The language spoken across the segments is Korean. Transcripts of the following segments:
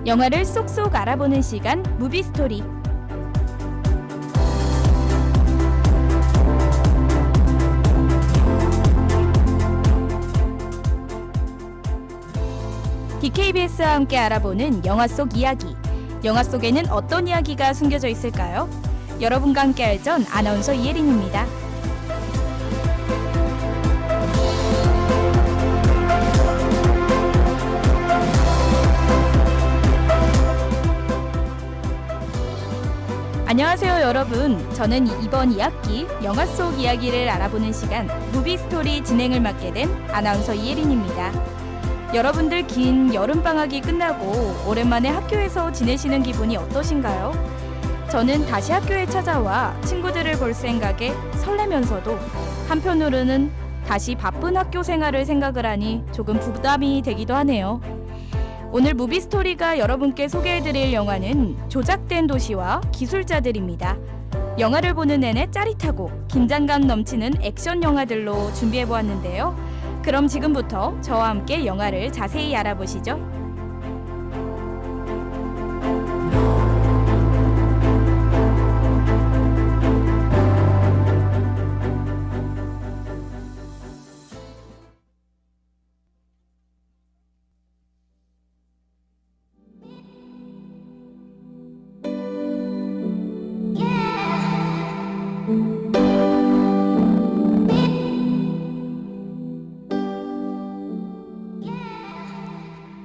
영화를 쏙쏙 알아보는 시간 무비스토리. DKBS와 함께 알아보는 영화 속 이야기. 영화 속에는 어떤 이야기가 숨겨져 있을까요? 여러분과 함께 할 전 아나운서 이혜린입니다. 안녕하세요 여러분. 저는 이번 2학기 영화 속 이야기를 알아보는 시간 무비스토리 진행을 맡게 된 아나운서 이혜린입니다. 여러분들 긴 여름방학이 끝나고 오랜만에 학교에서 지내시는 기분이 어떠신가요? 저는 다시 학교에 찾아와 친구들을 볼 생각에 설레면서도 한편으로는 다시 바쁜 학교 생활을 생각을 하니 조금 부담이 되기도 하네요. 오늘 무비스토리가 여러분께 소개해드릴 영화는 조작된 도시와 기술자들입니다. 영화를 보는 내내 짜릿하고 긴장감 넘치는 액션 영화들로 준비해보았는데요. 그럼 지금부터 저와 함께 영화를 자세히 알아보시죠.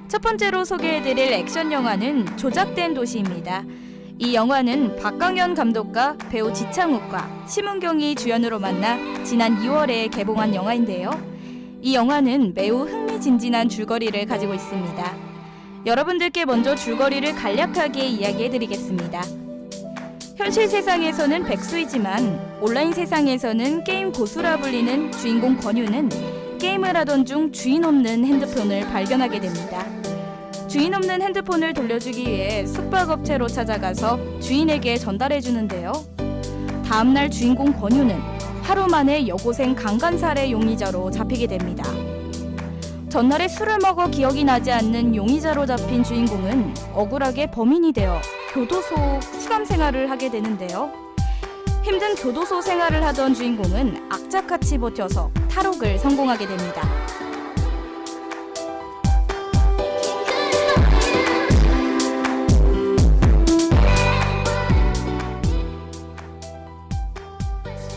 첫 번째로 소개해드릴 액션 영화는 조작된 도시입니다. 이 영화는 박강현 감독과 배우 지창욱과 심은경이 주연으로 만나 지난 2월에 개봉한 영화인데요. 이 영화는 매우 흥미진진한 줄거리를 가지고 있습니다. 여러분들께 먼저 줄거리를 간략하게 이야기해드리겠습니다. 현실 세상에서는 백수이지만 온라인 세상에서는 게임 고수라 불리는 주인공 권유는 게임을 하던 중 주인 없는 핸드폰을 발견하게 됩니다. 주인 없는 핸드폰을 돌려주기 위해 숙박업체로 찾아가서 주인에게 전달해주는데요. 다음날 주인공 권유는 하루 만에 여고생 강간살해 용의자로 잡히게 됩니다. 전날에 술을 먹어 기억이 나지 않는 용의자로 잡힌 주인공은 억울하게 범인이 되어 교도소 수감 생활을 하게 되는데요. 힘든 교도소 생활을 하던 주인공은 악착같이 버텨서 탈옥을 성공하게 됩니다.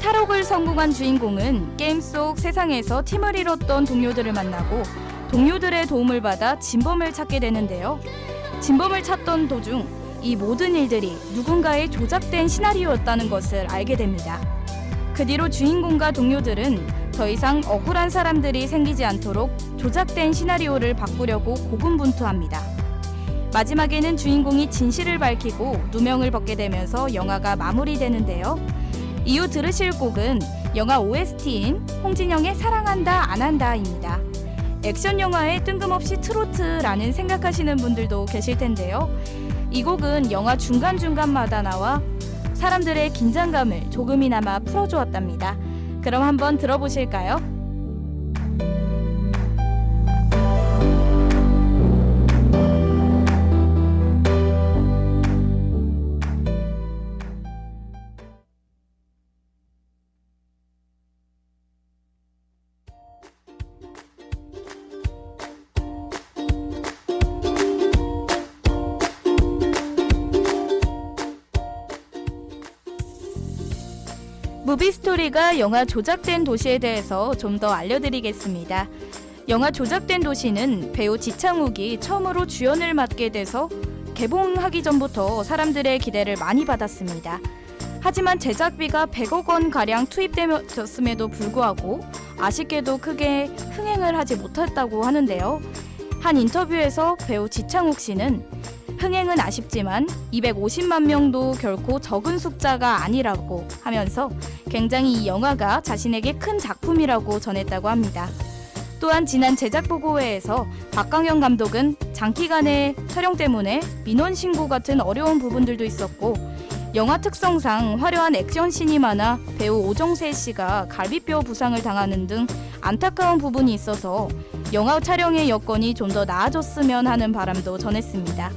탈옥을 성공한 주인공은 게임 속 세상에서 팀을 이뤘던 동료들을 만나고 동료들의 도움을 받아 진범을 찾게 되는데요. 진범을 찾던 도중 이 모든 일들이 누군가의 조작된 시나리오였다는 것을 알게 됩니다. 그 뒤로 주인공과 동료들은 더 이상 억울한 사람들이 생기지 않도록 조작된 시나리오를 바꾸려고 고군분투합니다. 마지막에는 주인공이 진실을 밝히고 누명을 벗게 되면서 영화가 마무리되는데요. 이후 들으실 곡은 영화 OST인 홍진영의 사랑한다 안한다입니다. 액션 영화에 뜬금없이 트로트라는 생각하시는 분들도 계실 텐데요. 이 곡은 영화 중간중간마다 나와 사람들의 긴장감을 조금이나마 풀어주었답니다. 그럼 한번 들어보실까요? 무비스토리가 영화 조작된 도시에 대해서 좀 더 알려드리겠습니다. 영화 조작된 도시는 배우 지창욱이 처음으로 주연을 맡게 돼서 개봉하기 전부터 사람들의 기대를 많이 받았습니다. 하지만 제작비가 100억 원가량 투입되었음에도 불구하고 아쉽게도 크게 흥행을 하지 못했다고 하는데요. 한 인터뷰에서 배우 지창욱 씨는 흥행은 아쉽지만 250만 명도 결코 적은 숫자가 아니라고 하면서 굉장히 이 영화가 자신에게 큰 작품이라고 전했다고 합니다. 또한 지난 제작 보고회에서 박강현 감독은 장기간의 촬영 때문에 민원 신고 같은 어려운 부분들도 있었고 영화 특성상 화려한 액션씬이 많아 배우 오정세 씨가 갈비뼈 부상을 당하는 등 안타까운 부분이 있어서 영화 촬영의 여건이 좀 더 나아졌으면 하는 바람도 전했습니다.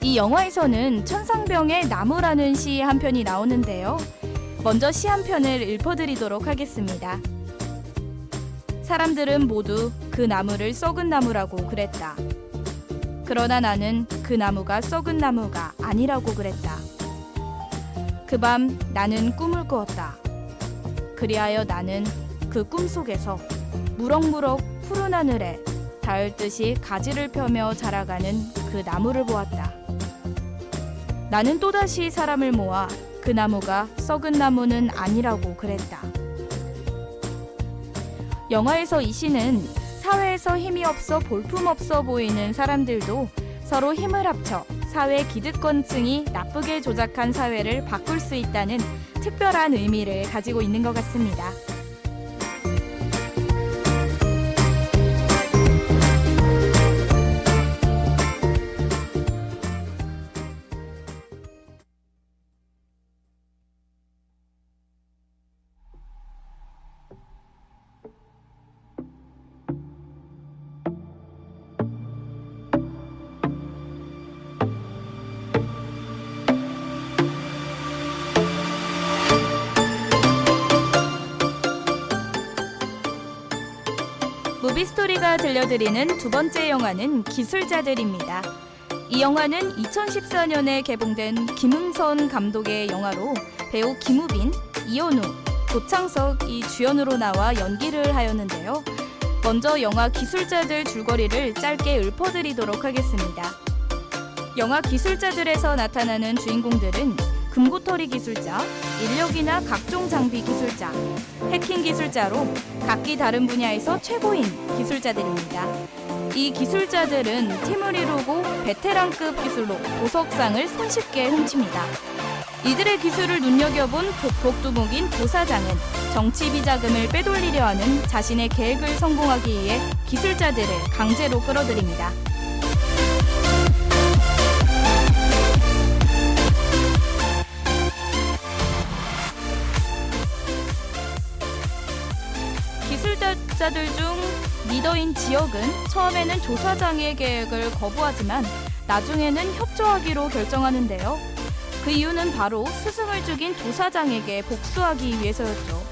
이 영화에서는 천상병의 나무라는 시 한 편이 나오는데요. 먼저 시 한 편을 읊어드리도록 하겠습니다. 사람들은 모두 그 나무를 썩은 나무라고 그랬다. 그러나 나는 그 나무가 썩은 나무가 아니라고 그랬다. 그 밤 나는 꿈을 꾸었다. 그리하여 나는 그 꿈속에서 무럭무럭 푸른 하늘에 닿을 듯이 가지를 펴며 자라가는 그 나무를 보았다. 나는 또다시 사람을 모아 그 나무가 썩은 나무는 아니라고 그랬다. 영화에서 이 시는 사회에서 힘이 없어 볼품없어 보이는 사람들도 서로 힘을 합쳐 사회 기득권층이 나쁘게 조작한 사회를 바꿀 수 있다는 특별한 의미를 가지고 있는 것 같습니다. 무비스토리가 들려드리는 두 번째 영화는 기술자들입니다. 이 영화는 2014년에 개봉된 김응선 감독의 영화로 배우 김우빈, 이현우, 도창석이 주연으로 나와 연기를 하였는데요. 먼저 영화 기술자들 줄거리를 짧게 읊어드리도록 하겠습니다. 영화 기술자들에서 나타나는 주인공들은 금고털이 기술자, 인력이나 각종 장비 기술자, 해킹 기술자로 각기 다른 분야에서 최고인 기술자들입니다. 이 기술자들은 팀을 이루고 베테랑급 기술로 보석상을 손쉽게 훔칩니다. 이들의 기술을 눈여겨본 복두목인 도사장은 정치 비자금을 빼돌리려 하는 자신의 계획을 성공하기 위해 기술자들을 강제로 끌어들입니다. 기술자들 중 리더인 지역은 처음에는 조사장의 계획을 거부하지만 나중에는 협조하기로 결정하는데요. 그 이유는 바로 스승을 죽인 조사장에게 복수하기 위해서였죠.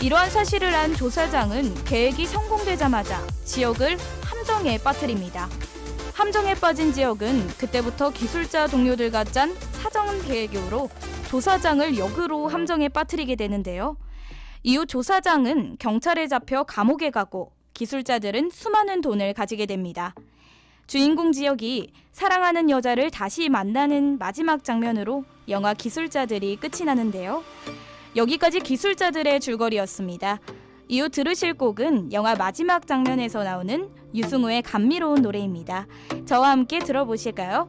이러한 사실을 안 조사장은 계획이 성공되자마자 지역을 함정에 빠뜨립니다. 함정에 빠진 지역은 그때부터 기술자 동료들과 짠 사정 계획으로 조사장을 역으로 함정에 빠뜨리게 되는데요. 이후 조사장은 경찰에 잡혀 감옥에 가고 기술자들은 수많은 돈을 가지게 됩니다. 주인공 지역이 사랑하는 여자를 다시 만나는 마지막 장면으로 영화 기술자들이 끝이 나는데요. 여기까지 기술자들의 줄거리였습니다. 이후 들으실 곡은 영화 마지막 장면에서 나오는 유승우의 감미로운 노래입니다. 저와 함께 들어보실까요?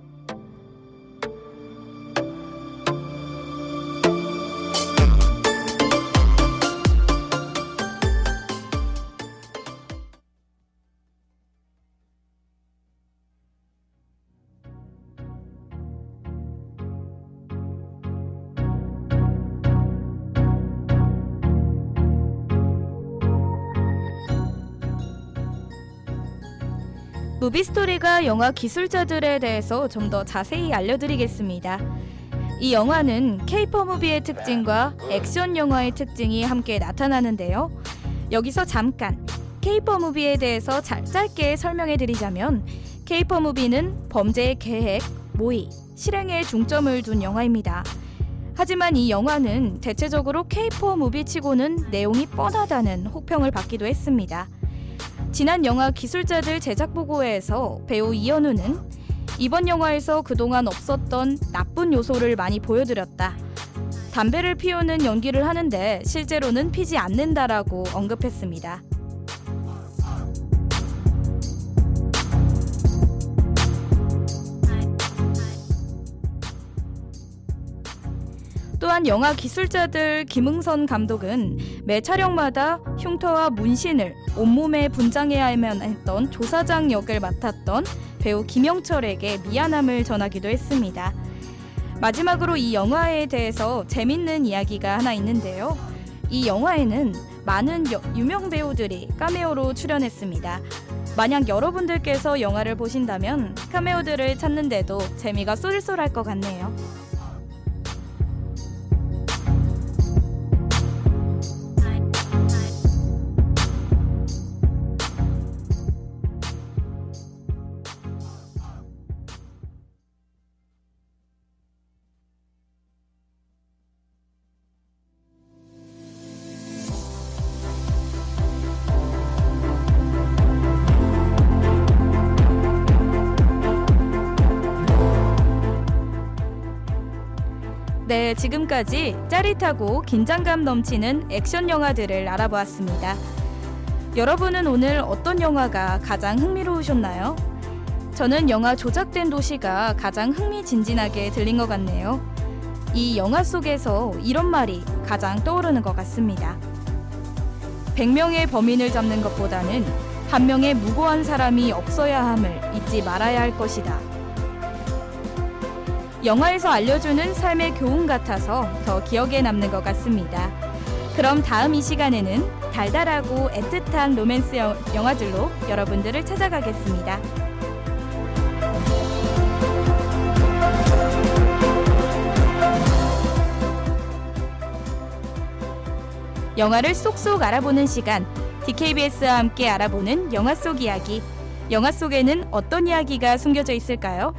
무비스토리가 영화 기술자들에 대해서 좀 더 자세히 알려드리겠습니다. 이 영화는 케이퍼 무비의 특징과 액션 영화의 특징이 함께 나타나는데요. 여기서 잠깐 케이퍼 무비에 대해서 짧게 설명해드리자면 케이퍼 무비는 범죄의 계획, 모의, 실행에 중점을 둔 영화입니다. 하지만 이 영화는 대체적으로 케이퍼 무비치고는 내용이 뻔하다는 혹평을 받기도 했습니다. 지난 영화 기술자들 제작 보고회에서 배우 이현우는 이번 영화에서 그동안 없었던 나쁜 요소를 많이 보여드렸다. 담배를 피우는 연기를 하는데 실제로는 피지 않는다라고 언급했습니다. 또한 영화 기술자들 김응선 감독은 매 촬영마다 흉터와 문신을 온몸에 분장해야만 했던 조사장 역을 맡았던 배우 김영철에게 미안함을 전하기도 했습니다. 마지막으로 이 영화에 대해서 재밌는 이야기가 하나 있는데요. 이 영화에는 많은 유명 배우들이 카메오로 출연했습니다. 만약 여러분들께서 영화를 보신다면 카메오들을 찾는데도 재미가 쏠쏠할 것 같네요. 네, 지금까지 짜릿하고 긴장감 넘치는 액션 영화들을 알아보았습니다. 여러분은 오늘 어떤 영화가 가장 흥미로우셨나요? 저는 영화 조작된 도시가 가장 흥미진진하게 들린 것 같네요. 이 영화 속에서 이런 말이 가장 떠오르는 것 같습니다. 100명의 범인을 잡는 것보다는 한 명의 무고한 사람이 없어야 함을 잊지 말아야 할 것이다. 영화에서 알려주는 삶의 교훈 같아서 더 기억에 남는 것 같습니다. 그럼 다음 이 시간에는 달달하고 애틋한 로맨스 영화들로 여러분들을 찾아가겠습니다. 영화를 쏙쏙 알아보는 시간, DKBS와 함께 알아보는 영화 속 이야기. 영화 속에는 어떤 이야기가 숨겨져 있을까요?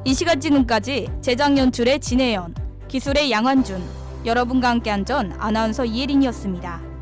이 시간 지금까지 제작 연출의 진혜연, 기술의 양환준, 여러분과 함께한 전 아나운서 이혜린이었습니다.